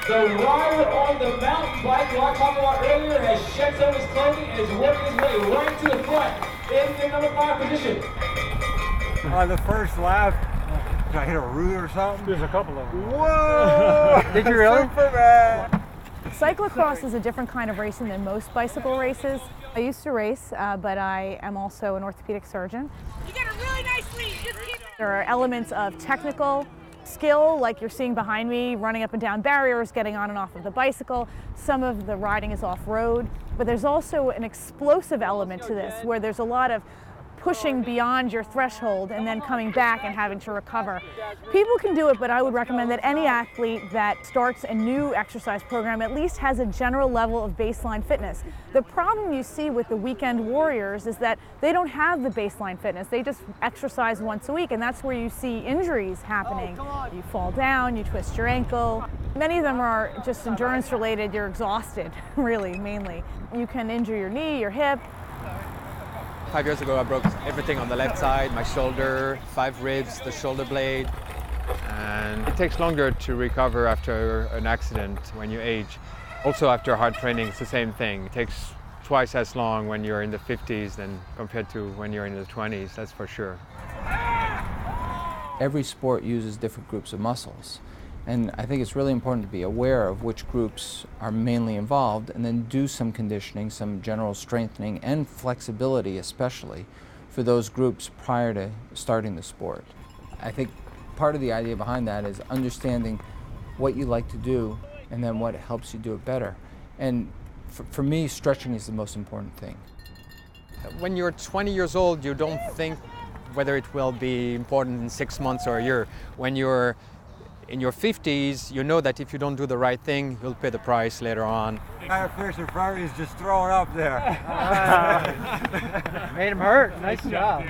The rider on the mountain bike who I talked about earlier has shed some of his clothing and is working his way right to the front in the number 5 position. The first lap, did I hit a root or something? There's a couple of them. Whoa! Did you really? Superman! Cyclocross is a different kind of racing than most bicycle races. I used to race, but I am also an orthopedic surgeon. You got a really nice lead. Just keep it. There are elements of technical skill, like you're seeing behind me, running up and down barriers, getting on and off of the bicycle. Some of the riding is off-road, but there's also an explosive element to this, where there's a lot of pushing beyond your threshold and then coming back and having to recover. People can do it, but I would recommend that any athlete that starts a new exercise program at least has a general level of baseline fitness. The problem you see with the weekend warriors is that they don't have the baseline fitness. They just exercise once a week, and that's where you see injuries happening. You fall down, you twist your ankle. Many of them are just endurance related. You're exhausted, really, mainly. You can injure your knee, your hip. 5 years ago, I broke everything on the left side, my shoulder, 5 ribs, the shoulder blade. And it takes longer to recover after an accident when you age. Also after hard training, it's the same thing. It takes twice as long when you're in the 50s than compared to when you're in the 20s, that's for sure. Every sport uses different groups of muscles. And I think it's really important to be aware of which groups are mainly involved and then do some conditioning, some general strengthening and flexibility especially for those groups prior to starting the sport. I think part of the idea behind that is understanding what you like to do and then what helps you do it better. And for me, stretching is the most important thing. When you're 20 years old, you don't think whether it will be important in 6 months or a year. When you're in your 50s, you know that if you don't do the right thing, you'll pay the price later on. That fish in front of me is just throwing up there. Made him hurt. Nice job.